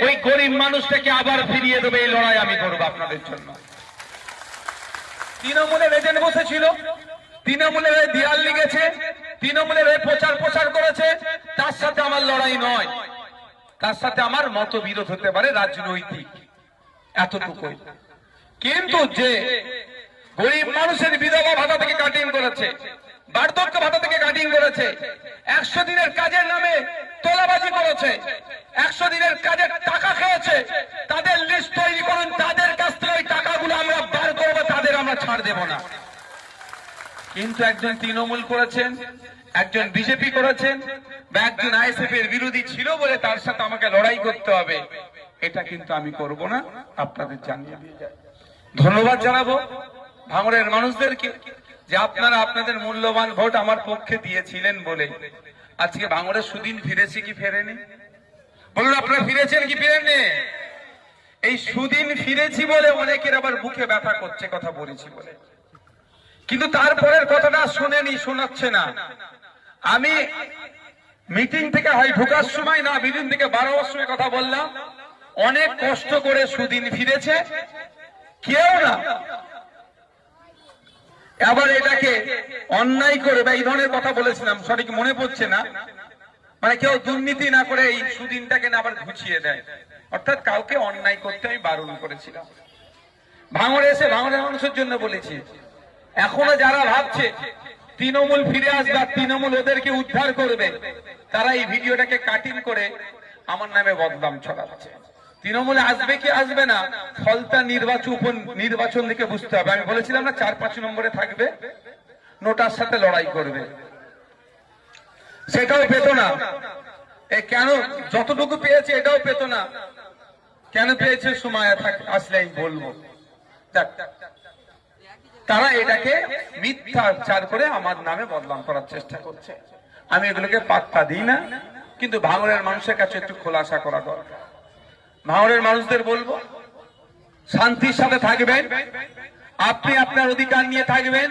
ওই গরিব মানুষটাকে আবার ফিরিয়ে দেবে, এই লড়াই আমি করবো আপনাদের জন্য। তৃণমূলের এজেন্ট বসেছিল, তৃণমূলের দেয়াল লিখেছে, তৃণমূলের প্রচার করেছে, তার সাথে আমার লড়াই নয়, তার সাথে আমার মতবিরোধ হতে পারে রাজনৈতিক, এতটুকুই। কিন্তু যে গরিব মানুষের বিধবা ভাতা থেকে কাটিং করেছে, বার্ধক্য ভাতা থেকে কাটিং করেছে, 100 দিনের কাজের নামে তোলাবাজি করেছে, 100 দিনের কাজের টাকা খেয়েছে, তাদের লিস্ট তৈরি করুন, তাদের কাছ থেকে ওই টাকাগুলো আমরা বার করবো, তাদের আমরা ছাড় দেব না। কিন্তু একজন তৃণমূল করেছেন, একজন বিজেপি করেছেন, বা একজন আইএসএফ এর বিরোধী ছিল বলে তার সাথে আমাকে লড়াই করতে হবে, এটা কিন্তু আমি করব না, আপনাদের জানিয়ে দিয়ে যাই। ধন্যবাদ জানাবো ভাঙড়ের মানুষদেরকে যে আপনারা আপনাদের মূল্যবান ভোট আমার পক্ষে দিয়েছিলেন বলে আজকে ভাঙড়ের সুদিন ফিরেছে কি ফেরেনি? বলুন, আপনারা ফিরেছেন কি ফেরেননি? এই সুদিন ফিরেছি বলে অনেকের আবার বুকে ব্যথা করছে কথা বলেছি বলে, কিন্তু তারপরের কথাটা শুনেনি, শোনাচ্ছে না। আমি মিটিং থেকে হয় ঢোকার সময় না, মিটিং থেকে বাড়াবার সময় কথা বললাম, অনেক কষ্ট করে সুদিন ফিরেছে কেউ না আবার এটাকে অন্যায় করে বা এই ধরনের কথা বলেছিলাম, সঠিক মনে পড়ছে না, মানে কেউ দুর্নীতি না করে এই সুদিনটাকে না আবার ঘুচিয়ে দেয়, অর্থাৎ কাউকে অন্যায় করতে আমি বারণ করেছিলাম। ভাঙড়ে এসে ভাঙড়ের মানুষের জন্য বলেছি, এখনো যারা ভাবছে তৃণমূল ফিরে আসবে, তৃণমূল ওদেরকে উদ্ধার করবে, তারা এই ভিডিওটাকে কাটিং করে আমার নামে বদনাম ছড়াচ্ছে। তৃণমূলে আসবে কি আসবে না, ফলতা নির্বাচন থেকে বুঝতে হবে। আমি বলেছিলাম না 4-5 নম্বরে থাকবে, নোটার সাথে লড়াই করবে, সেটাও পেত না। কেন যতটুকু পেয়েছে এটাও পেত না, কেন পেয়েছে সময় আসলে আমি বলবো। তারা এটাকে মিথ্যাচার করে আমার নামে বদনাম করার চেষ্টা করছে, আমি এগুলোকে পাত্তা দিই না। কিন্তু ভাঙড়ের মানুষের কাছে একটু খোলাসা করা দরকার। ভাঙড়ের মানুষদের বলবো, শান্তির সাথে থাকবেন, আপনি আপনার অধিকার নিয়ে থাকবেন।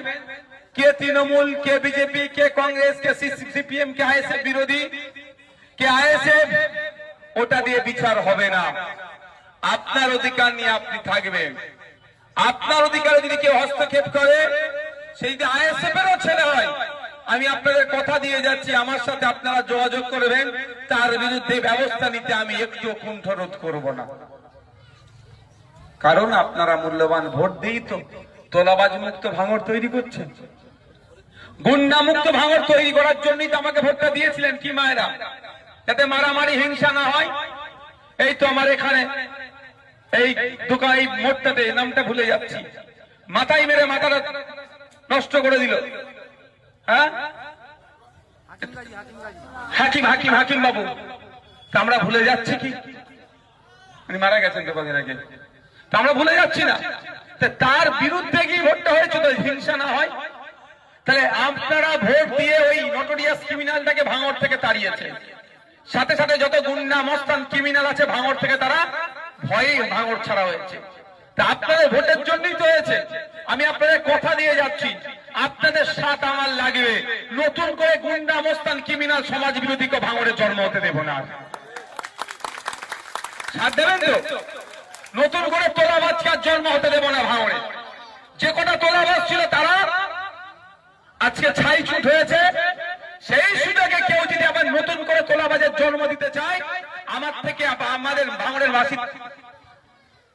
কে তৃণমূল, কে বিজেপি, কে কংগ্রেস, কে সিপিএম, কে আইএসএফ বিরোধী, কে আইএসএফ, ওটা দিয়ে বিচার হবে না। আপনার অধিকার নিয়ে আপনি থাকবেন। আপনার অধিকারে যদি কেউ হস্তক্ষেপ করে, সেই যে আইএসএফ এরও ছেলে হয়, আমি আপনাদের কথা দিয়ে যাচ্ছি, আমার সাথে আপনারা যোগাযোগ করবেন, তার বিরুদ্ধে ব্যবস্থা নিতে আমি একটু কুণ্ঠরোধ করব না। কারণ আপনারা মূল্যবান ভোট দিয়েই তো তোলাবাজ মুক্ত ভাঙড় তৈরি করছেন, গুন্ডা মুক্ত ভাঙড় তৈরি করার জন্যই তো আমাকে ভোটটা দিয়েছিলেন কি মায়েরা, যাতে মারামারি হিংসা না হয়। এই তো আমার এখানে এই দোকান, এই মোড়টাতে, নামটা ভুলে যাচ্ছি, মাথায় মেরে মাথাটা নষ্ট করে দিল, হ্যাঁ, হাকিম বাবু, আমরা ভুলে যাচ্ছি কি, উনি মারা গেছেন তো কদিন আগে, আমরা ভুলে যাচ্ছি না। তার বিরুদ্ধে কি ভোটটা হয়েছে তো হিংসা না হয়। তাহলে আপনারা ভোট দিয়ে ওই নটোরিয়াস ক্রিমিনালটাকে ভাঙড় থেকে তাড়িয়েছেন, সাথে সাথে যত গুন্ডা মস্তান ক্রিমিনাল আছে ভাঙড় থেকে তারা ভয়ে ভাঙড় ছাড়া হয়েছে। তা আপনাদের ভোটের জন্যই তো হয়েছে। আমি আপনাদের কথা দিয়ে যাচ্ছি, আপনাদের সাথ আমার লাগবে, নতুন করে গুন্ডা মস্তান ক্রিমিনাল সমাজ বিরোধীকে ভাঙড়ে জন্ম হতে দেব না। সাথ দেবেন তো? নতুন করে তোলাবাজকে জন্ম হতে দেব না ভাঙড়ে। যে কটা তোলাবাজ ছিল তারা আজকে ছাই ছুট হয়েছে, সেই সুযোগে কেউ যদি আবার নতুন করে তোলাবাজের জন্ম দিতে চায়, আমার থেকে আমাদের ভাঙড়ের বাসী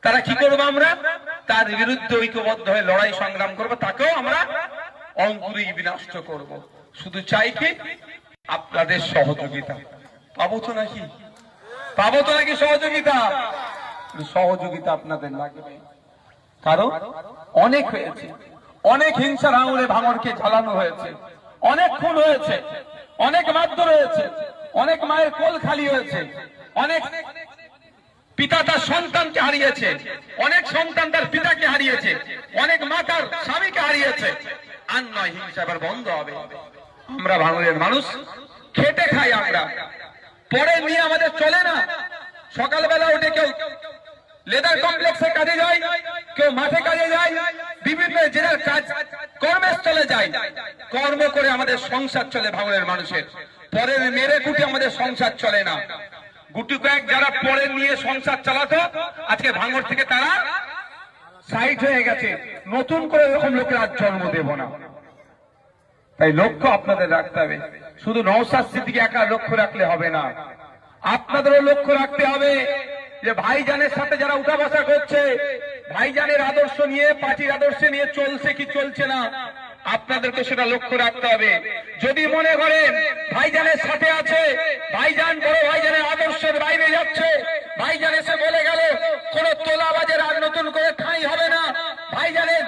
তারা কি করবো, আমরা তার বিরুদ্ধে ঐক্যবদ্ধ হয়ে লড়াই সংগ্রাম করবো, তাকেও আমরা অঙ্কুরেই বিনষ্ট করব। শুধু চাই কি আপনাদের সহযোগিতা। পাবো তো নাকি সহযোগিতা? সহযোগিতা আপনাদের লাগবে, কারণ অনেক হয়েছে, অনেক হিংসার আঙুলে ভাঙড়কে ঝালানো হয়েছে, অনেক খুন হয়েছে, অনেক মারধর হয়েছে, অনেক মায়ের কোল খালি হয়েছে, অনেক পিতা তার সন্তানকে হারিয়েছে, অনেক সন্তান তার পিতাকে হারিয়েছে, অনেক মা তার স্বামীকে হারিয়েছে। আর নয়, হিংসা এবার বন্ধ হবে। আমরা ভাঙড়ের মানুষ খেটে খাই, আমরা পরে নিয়ে আমাদের চলে না। সকালবেলা উঠে কেউ লেদার কমপ্লেক্সে কাজে যায়, কেউ মাঠে কাজে যায়, বিভিন্ন জেলার কাজ কর্মস্থলে যায়, কর্ম করে আমাদের সংসার চলে ভাঙড়ের মানুষের। পরে মেরে কুটে আমাদের সংসার চলে না। গুটি কয়েক যারা পরে নিয়ে সংসার চালাতো, আজকে ভাঙড় থেকে তারা সাইড হয়ে গেছে। নতুন করে এরকম লোকের আর জন্ম দেব না। তাই লক্ষ্য আপনাদের রাখতে হবে। শুধু নওশাদ সিদ্দিকী একা লক্ষ্য রাখলে হবে না, আপনাদেরও লক্ষ্য রাখতে হবে যে ভাইজানের সাথে যারা উঠা বসা করছে, ভাইজানের আদর্শ নিয়ে, পার্টির আদর্শ নিয়ে চলছে কি চলছে না, আপনাদেরকে সেটা লক্ষ্য রাখতে হবে। যদি মনে করেন ভাইজানের সাথে আছে, ভাইজান বড় ভাইজানের আদর্শের বাইরে যাচ্ছে, ভাইজান এসে বলে গেল কোন তোলাবাজের আর নতুন করে ঠাঁই হবে না, ভাইজানের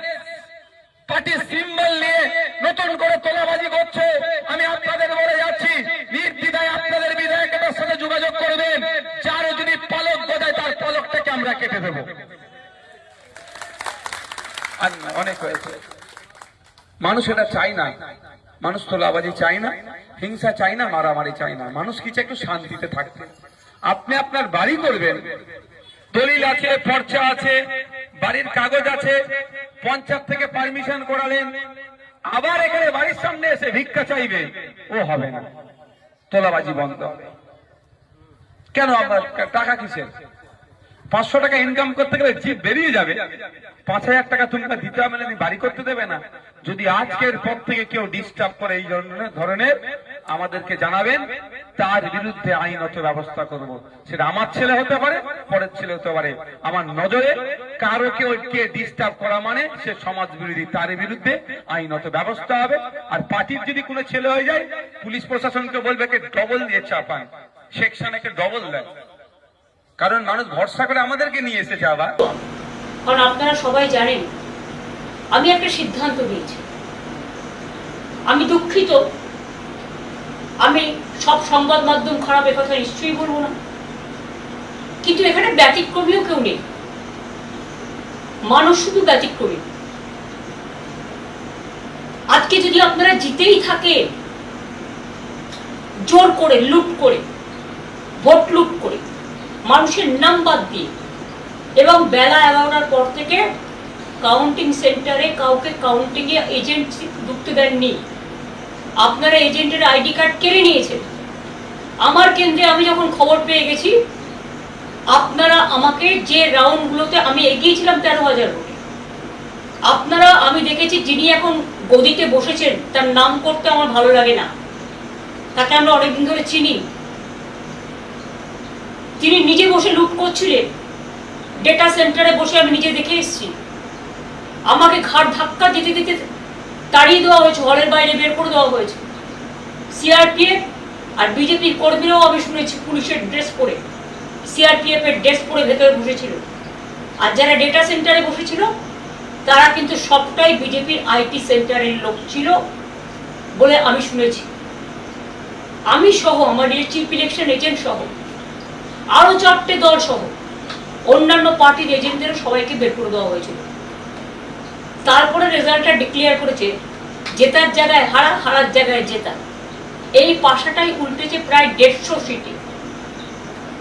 পার্টির সিম্বল নিয়ে নতুন করে তোলাবাজি করছে, আমি আপনাদের বলে যাচ্ছি নির্দ্বিধায় আপনাদের বিধায়কের সাথে যোগাযোগ করবেন। যারও যদি পালক গজায় তার পালকটাকে আমরা কেটে দেব। অনেক হয়েছে। মানুষ এটা চাই না, মানুষ তোলাবাজি চাই না, হিংসা চাই না, মারামারি চাই না। মানুষ কি চায়? একটু শান্তিতে থাকতে। আপনি আপনার বাড়ি করবেন, দলিল আছে, পর্চা আছে, বাড়ির কাগজ আছে, পঞ্চায়েত থেকে পারমিশন করালেন, আবার এখানে বাড়ির সামনে এসে ভিক্ষা চাইবে, ও হবে না। তোলাবাজি বন্ধ হবে। কেন? আপনার টাকা কিসের? 500 টাকা ইনকাম করতে গেলে জিপ বেরিয়ে যাবে, 5000 টাকা তুমি দিতে হবে না, বাড়ি করতে দেবে না। যদি আজকের পর থেকে কেউ ডিস্টার্ব করে এই ধরনের, আমাদেরকে জানাবেন, তার বিরুদ্ধে আইনত ব্যবস্থা করব। সেটা আমার ছেলে হতে পারে, পরের ছেলে হতে পারে। আমার নজরে কারো কে ডিস্টার্ব করা মানে সে সমাজ বিরোধী, তার বিরুদ্ধে আইনত ব্যবস্থা হবে। আর পার্টির যদি কোনো ছেলে হয়ে যায়, পুলিশ প্রশাসনকে বলবে কে ডবল দিয়ে চাপান, সেকশনকে ডবল দেয়। কারণ মানুষ ভরসা করে আমাদেরকে নিয়ে এসেছে। আবার কারণ আপনারা সবাই জানেন আমি একটা সিদ্ধান্ত নিয়েছি। আমি দুঃখিত, আমি সব সংবাদ মাধ্যম খারাপ একথা নিশ্চয়ই বলবো না, কিন্তু এখানে ব্যতিক্রমীও কেউ নেই। মানুষ শুধু ব্যতিক্রমী। আজকে যদি আপনারা জিতেই থাকে, জোর করে, লুট করে, ভোট লুট করে, মানুষের নাম বাদ দিয়ে, এবং বেলা 11টার পর থেকে কাউন্টিং সেন্টারে কাউকে কাউন্টিং এ এজেন্ট ঢুকতে দেননি। আপনারা এজেন্টের আইডি কার্ড কেড়ে নিয়েছেন। আমার কেন্দ্রে আমি যখন খবর পেয়ে গেছি, আপনারা আমাকে যে রাউন্ডগুলোতে আমি এগিয়েছিলাম 13,000 ভোটে, আপনারা, আমি দেখেছি যিনি এখন গদিতে বসেছেন তার নাম করতে আমার ভালো লাগে না, তাকে আমরা অনেকদিন ধরে চিনি। তিনি নিজে বসে লুট করছিলেন, ডেটা সেন্টারে বসে আমি নিজে দেখে এসেছি। আমাকে ঘাট ধাক্কা দিতে দিতে তাড়িয়ে দেওয়া হয়েছে, হলের বাইরে বের করে দেওয়া হয়েছে। সিআরপিএফ আর বিজেপির কর্মীরাও আমি শুনেছি পুলিশের ড্রেস পরে, সিআরপিএফ এর ড্রেস পরে ভেতরে বসেছিল। আর যারা ডেটা সেন্টারে বসেছিল তারা কিন্তু সবটাই বিজেপির আইটি সেন্টারের লোক ছিল বলে আমি শুনেছি। আমি সহ, আমার চিফ ইলেকশন এজেন্ট সহ, আরো 4টে দল সহ অন্যান্য পার্টির এজেন্টদেরও সবাইকে বের করে দেওয়া হয়েছিল। তারপরে রেজাল্টটা ডিক্লেয়ার করেছে জেতার জায়গায় হারা, হারার জায়গায় জেতা। এই পাশাটাই উল্টেছে প্রায় 150 সিটে,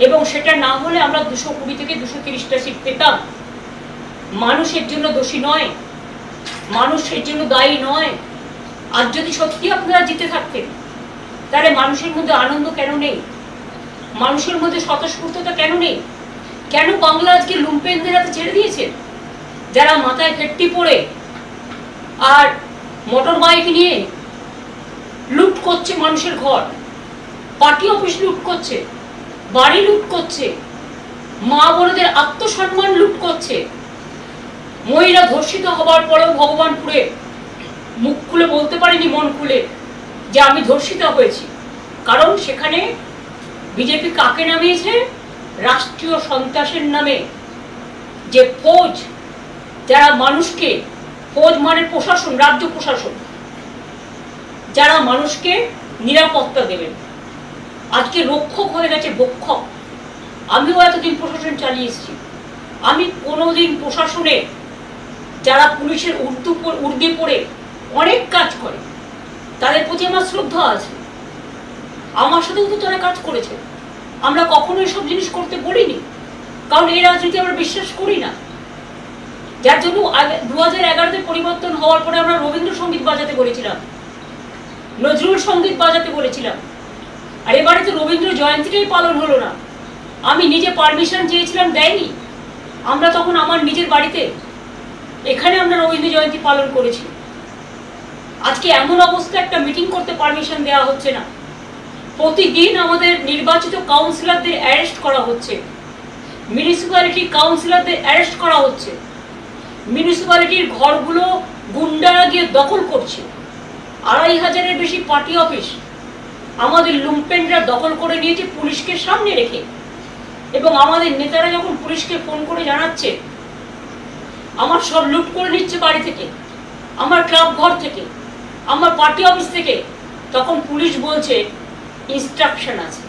এবং সেটা না হলে আমরা 220 থেকে 230টা সিট পেতাম। মানুষের জন্য দোষী নয়, মানুষের জন্য দায়ী নয়। আর যদি সত্যি আপনারা জিতে থাকতেন, তাহলে মানুষের মধ্যে আনন্দ কেন নেই? মানুষের মধ্যে স্বতঃস্ফূর্ততা কেন নেই? কেন বাংলা আজকে লুম্পেনদের হাতে ছেড়ে দিয়েছে, যারা মাথায় ফেট্টি পড়ে আর মোটর বাইক নিয়ে লুট করছে মানুষের ঘর, পার্টি অফিস লুট করছে, বাড়ি লুট করছে, মা বোনদের আত্মসম্মান লুট করছে। মহিলা ধর্ষিত হবার পরেও ভগবানপুরে মুখ খুলে বলতে পারিনি, মন খুলে, যে আমি ধর্ষিতা হয়েছি। কারণ সেখানে বিজেপি কাকে নামিয়েছে? রাষ্ট্রীয় সন্ত্রাসের নামে যে ফৌজ, যারা মানুষকে, ফৌজ মানে প্রশাসন, রাজ্য প্রশাসন, যারা মানুষকে নিরাপত্তা দেবেন, আজকে রক্ষক হয়ে গেছে ভক্ষক। আমিও এতদিন প্রশাসন চালিয়ে এসেছি, আমি কোনোদিন প্রশাসনে যারা পুলিশের উর্দি পরে অনেক কাজ করে তাদের প্রতি আমার শ্রদ্ধা আছে। আমার সাথেও তো তারা কাজ করেছে, আমরা কখনো এসব জিনিস করতে বলিনি, কারণ এই রাজনীতি আমরা বিশ্বাস করি না। যার জন্য 2011-তে পরিবর্তন হওয়ার পরে আমরা রবীন্দ্রসঙ্গীত বাজাতে বলেছিলাম, নজরুল সঙ্গীত বাজাতে বলেছিলাম, আর এবারে তো রবীন্দ্র জয়ন্তীটাই পালন হলো না। আমি নিজে পারমিশন চেয়েছিলাম, দেয়নি। আমরা তখন আমার নিজের বাড়িতে এখানে আমরা রবীন্দ্র জয়ন্তী পালন করেছি। আজকে এমন অবস্থা, একটা মিটিং করতে পারমিশন দেওয়া হচ্ছে না। প্রতিদিন আমাদের নির্বাচিত কাউন্সিলরদের অ্যারেস্ট করা হচ্ছে, মিউনিসিপ্যালিটি কাউন্সিলরদের অ্যারেস্ট করা হচ্ছে, মিউনিসিপ্যালিটির ঘরগুলো গুন্ডারা গিয়ে দখল করছে। 2500-এর বেশি পার্টি অফিস আমাদের লুম্পেনরা দখল করে নিয়েছে পুলিশকে সামনে রেখে। এবং আমাদের নেতারা যখন পুলিশকে ফোন করে জানাচ্ছে আমার সব লুট করে নিচ্ছে বাড়ি থেকে, আমার ক্লাব ঘর থেকে, আমার পার্টি অফিস থেকে, তখন পুলিশ বলছে ইনস্ট্রাকশন আছে।